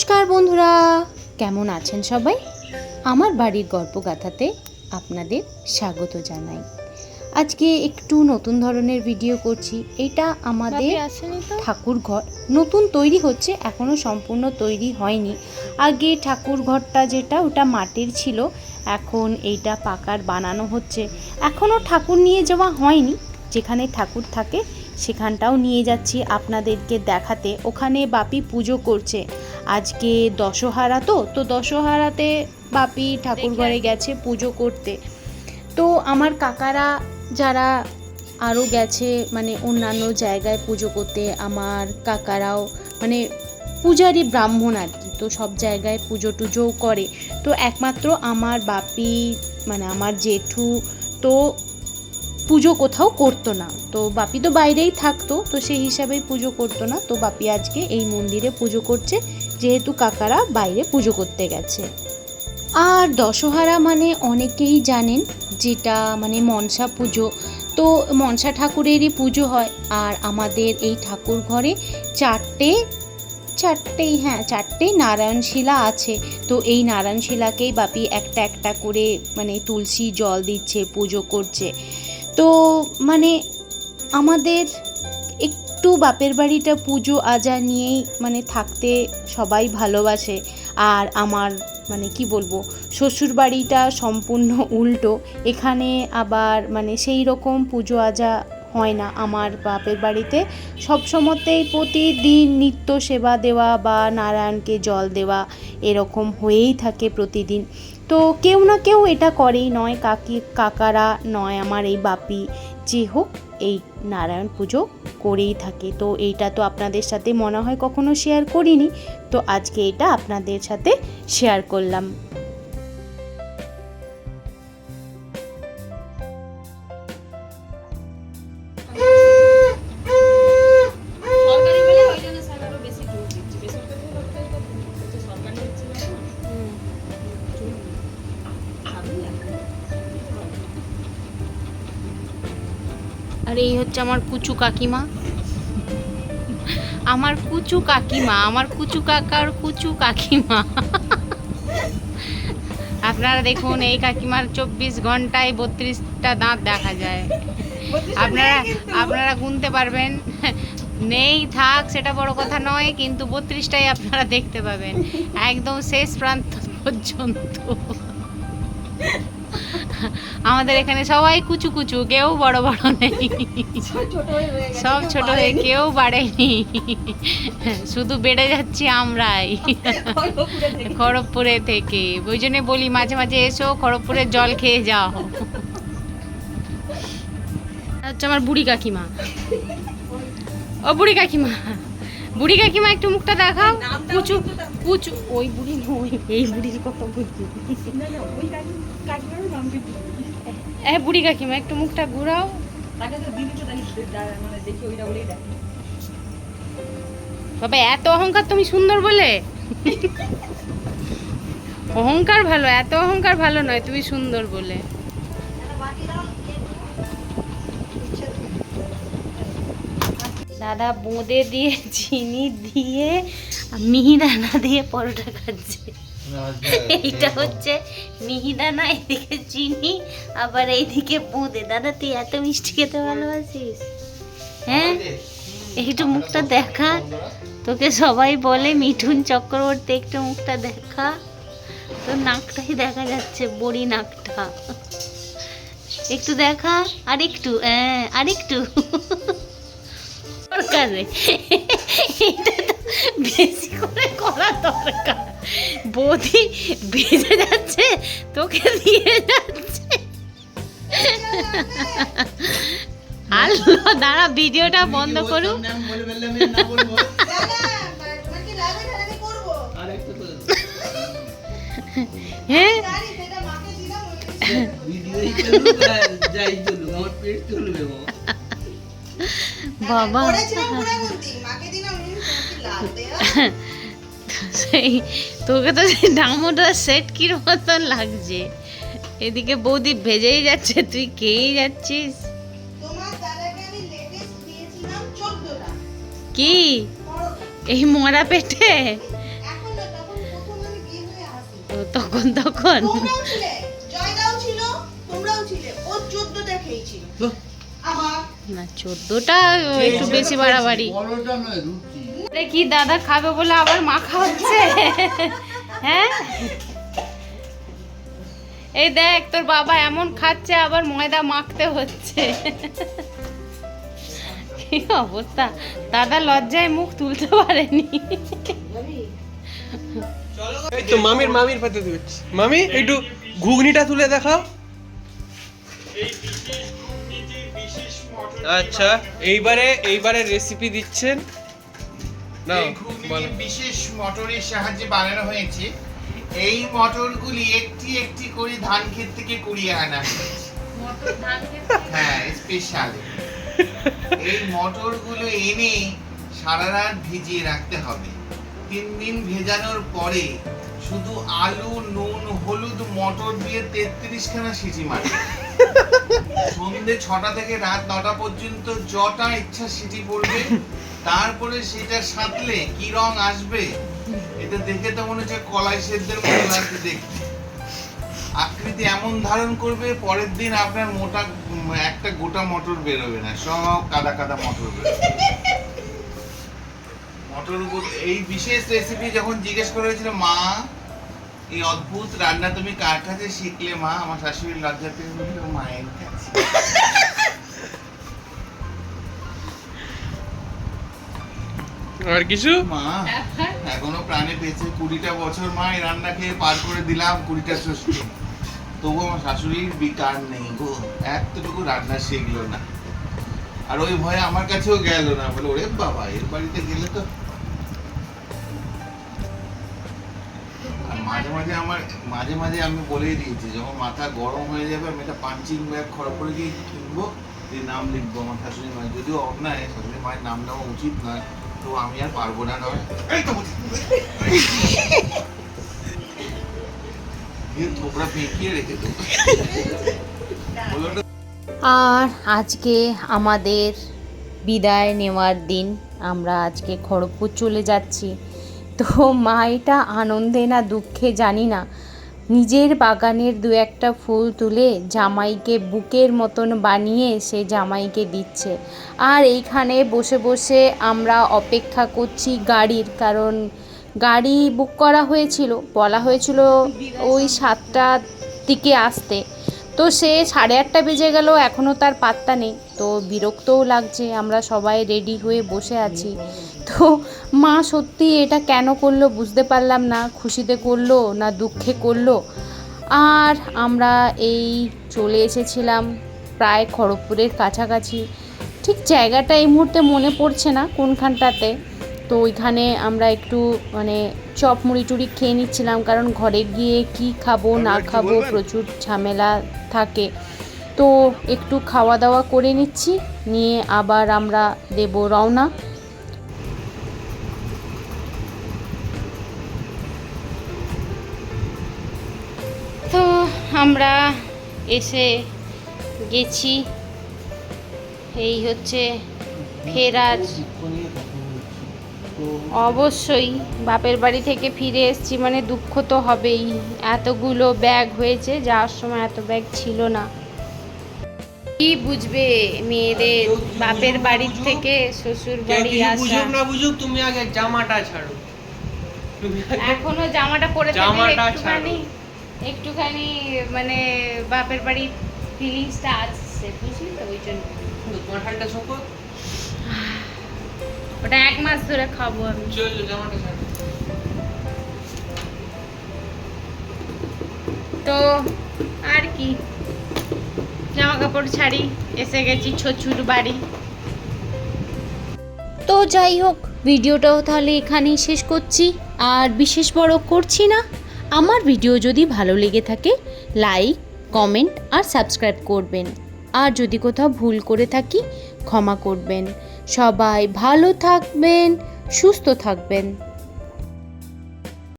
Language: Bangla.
নমস্কার বন্ধুরা, কেমন আছেন সবাই? আমার বাড়ির গল্পগাথাতে আপনাদের স্বাগত জানাই। আজকে একটু নতুন ধরনের ভিডিও করছি। এটা আমাদের ঠাকুর ঘর, নতুন তৈরি হচ্ছে, এখনও সম্পূর্ণ তৈরি হয়নি। আগে ঠাকুর ঘরটা যেটা ওটা মাটির ছিল, এখন এইটা পাকার বানানো হচ্ছে। এখনও ঠাকুর নিয়ে যাওয়া হয়নি, যেখানে ঠাকুর থাকে সেখানটাও নিয়ে যাচ্ছি আপনাদেরকে দেখাতে। ওখানে বাপি পুজো করছে, আজকে দশহারা তো দশহারাতে বাপি ঠাকুর ঘরে গেছে পুজো করতে। তো আমার কাকারা যারা আরও গেছে মানে অন্যান্য জায়গায় পুজো করতে, আমার কাকারাও মানে পূজারি ব্রাহ্মণ আর কি, তো সব জায়গায় পুজো টুজোও করে। তো একমাত্র আমার বাপি মানে আমার জেঠু তো পুজো কোথাও করতো না, তো বাপি তো বাইরেই থাকতো, তো সেই হিসাবেই পুজো করতো না। তো বাপি আজকে এই মন্দিরে পুজো করছে, যেহেতু কাকারা বাইরে পুজো করতে গেছে। আর দশহারা মানে অনেকেই জানেন যেটা মানে মনসা পুজো, তো মনসা ঠাকুরেরই পুজো হয়। আর আমাদের এই ঠাকুর ঘরে চারটেই নারায়ণশিলা আছে। তো এই নারায়ণশিলাকেই বাপি একটা একটা করে মানে তুলসী জল দিচ্ছে, পুজো করছে। তো মানে আমাদের একটু বাপের বাড়িটা পুজো আজা নিয়েই মানে থাকতে সবাই ভালোবাসে। আর আমার মানে কি বলবো, শ্বশুর বাড়িটা সম্পূর্ণ উল্টো, এখানে আবার মানে সেই রকম পুজো আজা হয় না। আমার বাপের বাড়িতে সব সময়তেই প্রতিদিন নিত্য সেবা দেওয়া বা নারায়ণকে জল দেওয়া এরকম হয়েই থাকে প্রতিদিন। তো কেউ না কেউ এটা করেই, নয় কাকারা নয় আমার এই বাপি, যে হোক এই নারায়ণ পুজো করেই থাকে। তো এইটা তো আপনাদের সাথে মনে হয় কখনো শেয়ার করিনি, তো আজকে এটা আপনাদের সাথে শেয়ার করলাম। আর এই হচ্ছে আমার কুচু কাকিমা, আমার কুচু কাকার কুচু কাকিমা। আপনারা দেখুন, এই কাকিমার 24 ঘন্টায় 32টা দাঁত দেখা যায়। আপনারা গুনতে পারবেন, নেই থাক সেটা বড় কথা নয়, কিন্তু 32টাই আপনারা দেখতে পাবেন একদম শেষ প্রান্ত পর্যন্ত। আমাদের এখানে সবাই কুচু কুচু, কেউ বড় বড় নেই, সব ছোট হয়ে কেউ বাড়েনি, শুধু বেড়ে যাচ্ছি আমরাই খড়গপুরে থেকে। ওই জন্য বলি মাঝে মাঝে এসো, খড়গপুরের জল খেয়ে যাও। হচ্ছে আমার বুড়ি কাকিমা। ও বুড়ি কাকিমা একটু মুখটা দেখাও। কুচু কুচু, ওই বুড়ি নয়, এই বুড়ির কথা বলছি। বুড়ি কাকিমা একটু মুখটা ঘুরাও। বাবা এত অহংকার তুমি সুন্দর বলে? অহংকার ভালো, এত অহংকার ভালো নয়, তুমি সুন্দর বলে। দাদা বোঁদে দিয়ে চিনি দিয়ে মিহিদানা দিয়ে পরোটা খাচ্ছে। এইটা হচ্ছে মিহিদানা, এদিকে চিনি, আবার এইদিকে বোঁদে। দাদা তুই এত মিষ্টি খেতে ভালোবাসিস? হ্যাঁ, একটু মুখটা দেখা, তোকে সবাই বলে মিঠুন চক্রবর্তী, একটু মুখটা দেখা। তোর নাকটাই দেখা যাচ্ছে, বড়ি নাকটা একটু দেখা, আরেকটু আরেকটু দরকার, এটা তো বেশি করে করা দরকার। বৌদি বেজে যাচ্ছে, তোকে দিয়ে যাচ্ছে। আল্লাহ, দাঁড়া ভিডিওটা বন্ধ করুন। হ্যাঁ বাবা, সেই তোকে তো সেই ডামোটা সেট কির মতন লাগছে। এদিকে বৌদি ভেজেই যাচ্ছে, তুই খেয়েই যাচ্ছিস। কি এই মরা পেটে? তখন তখন তোমরাও ছিলে, জয়দাও ছিল, তোমরাও ছিলে। ও 14টা খেয়েছিল। আবার না 14টা একটু বেশি বাড়াবাড়ি। আরে কি দাদা খাবে বলে আবার মাখা হচ্ছে? হ্যাঁ এই দেখ তোর বাবা এমন খাচ্ছে আবার ময়দা মাখতে হচ্ছে। কি অবস্থা, দাদা লজ্জায় মুখ তুলতে পারেনি। এই তো মামির পাতে দিচ্ছি। মামি একটু ঘুগনিটা তুলে দেখাও। আচ্ছা এইবারে রেসিপি দিচ্ছেন। নাও এই ঘুগনিটি বলো। বিশেষ মটরের সাহায্যে বানানো হয়েছে। এই মটরগুলি একটি একটি করে ধান ক্ষেত থেকে কুড়িয়ে আনা হয়েছে। হ্যাঁ, স্পেশাল। এই মটরগুলো এনে সারা রাত ভিজিয়ে রাখতে হবে। 3 দিন ভেজানোর পরে শুধু আলু, নুন, হলুদ, মটর দিয়ে 33 খানা সিটি মারবে। সন্ধ্যে 6টা থেকে রাত 9টা পর্যন্ত যটা ইচ্ছা সিটি পড়বে। তারপরে সেটা সাঁতলে কি রং আসবে, এটা দেখে তো মনে হচ্ছে কলাই সেদ্ধের মতো লাগছে দেখতে। আকৃতি এমন ধারণ করবে, পরের দিন আপনার মোটা একটা গোটা মটর বেরোবে না, সব কাদা কাদা মটর বেরোবে। এই বিশেষ রেসিপি যখন জিজ্ঞেস করা হয়েছিল, মা এই অদ্ভুত রান্না তুমি কার কাছে শিখলে মা, আমার শাশুড়ি লজ্জা পেয়ে বলল মায়ের কাছে। আর কিছু? মা এখনো প্রাণে বেঁচে 20টা বছর মা এই রান্না খেয়ে পার করে দিলাম, 20টা ষষ্ঠী, তবু আমার শাশুড়ির বিকার নেই গো, এতটুকু রান্না শিখলো না। আর ওই ভয়ে আমার কাছেও গেল না, বলে ওরে বাবা এর বাড়িতে গেলে তো। আর মাঝে মাঝে আমি বলেই দিয়েছি, যখন মাথা গরম হয়ে যাবে আমি একটা পাঞ্চিং ব্যাগ খড়গপুরে গিয়ে কিনবো, দিয়ে নাম লিখবো আমার শাশুড়ি মায়ের। যদিও অন্যায়, শাশুড়ি মায়ের নাম নেওয়া উচিত নয়, তো আমি আর পারবো না। নয় এই তো থোকরা পেঁকিয়ে রেখে দেবো। আর আজকে আমাদের বিদায় নেওয়ার দিন, আমরা আজকে খড়গপুর চলে যাচ্ছি। তো মা এটা আনন্দে না দুঃখে জানি না, নিজের বাগানের 2-1টা ফুল তুলে জামাইকে বুকের মতন বানিয়ে সে জামাইকে দিচ্ছে। আর এইখানে বসে বসে আমরা অপেক্ষা করছি গাড়ির, কারণ গাড়ি বুক করা হয়েছিল, বলা হয়েছিল ওই 7টার দিকে আসতে। তো সে 8:30 বেজে গেল, এখনও তার পাত্তা নেই। তো বিরক্তও লাগছে, আমরা সবাই রেডি হয়ে বসে আছি। তো মা সত্যি এটা কেন করলো বুঝতে পারলাম না, খুশিতে করলো না দুঃখে করলো। আর আমরা এই চলে এসেছিলাম প্রায় খড়গপুরের কাছাকাছি, ঠিক জায়গাটা এই মুহূর্তে মনে পড়ছে না কোনখানটাতে। তো ওইখানে আমরা একটু মানে চপ মুড়ি টুড়ি খেয়ে নিচ্ছিলাম, কারণ ঘরে গিয়ে কি খাবো না খাবো প্রচুর ঝামেলা থাকে। তো একটু খাওয়া দাওয়া করে নিচ্ছি, নিয়ে আবার আমরা দেব রওনা। তো আমরা এসে গেছি, এই হচ্ছে ফেরার। অবশ্যই বাপের বাড়ি থেকে ফিরে এসেছি মানে দুঃখ তো হবেই, এতগুলো ব্যাগ হয়েছে, যাওয়ার সময় এত ব্যাগ ছিল না। কি বুঝবে মেয়েদের বাপের বাড়ির থেকে শ্বশুর বাড়ি আসা। বুঝুক না বুঝুক, তুমি আগে জামাটা ছাড়ো। এখনো জামাটা পরে থাকলে একটুখানি মানে বাপের বাড়ির ফিলিংসটা আসছে, বুঝলি তো, ওই জন্য। তোমার ঠান্ডা শোকো, ওটা 1 মাস ধরে খাবো আমি। চলো জামাটা ছাড়ো। তো আর কি, জামা কাপড় ছাড়ি, এসে গেছি শ্বশুর বাড়ি। তো যাই হোক, ভিডিওটাও তাহলে এখানেই শেষ করছি, আর বিশেষ বড় করছি না। আমার ভিডিও যদি ভালো লেগে থাকে লাইক, কমেন্ট আর সাবস্ক্রাইব করবেন। আর যদি কোথাও ভুল করে থাকি ক্ষমা করবেন। সবাই ভালো থাকবেন, সুস্থ থাকবেন।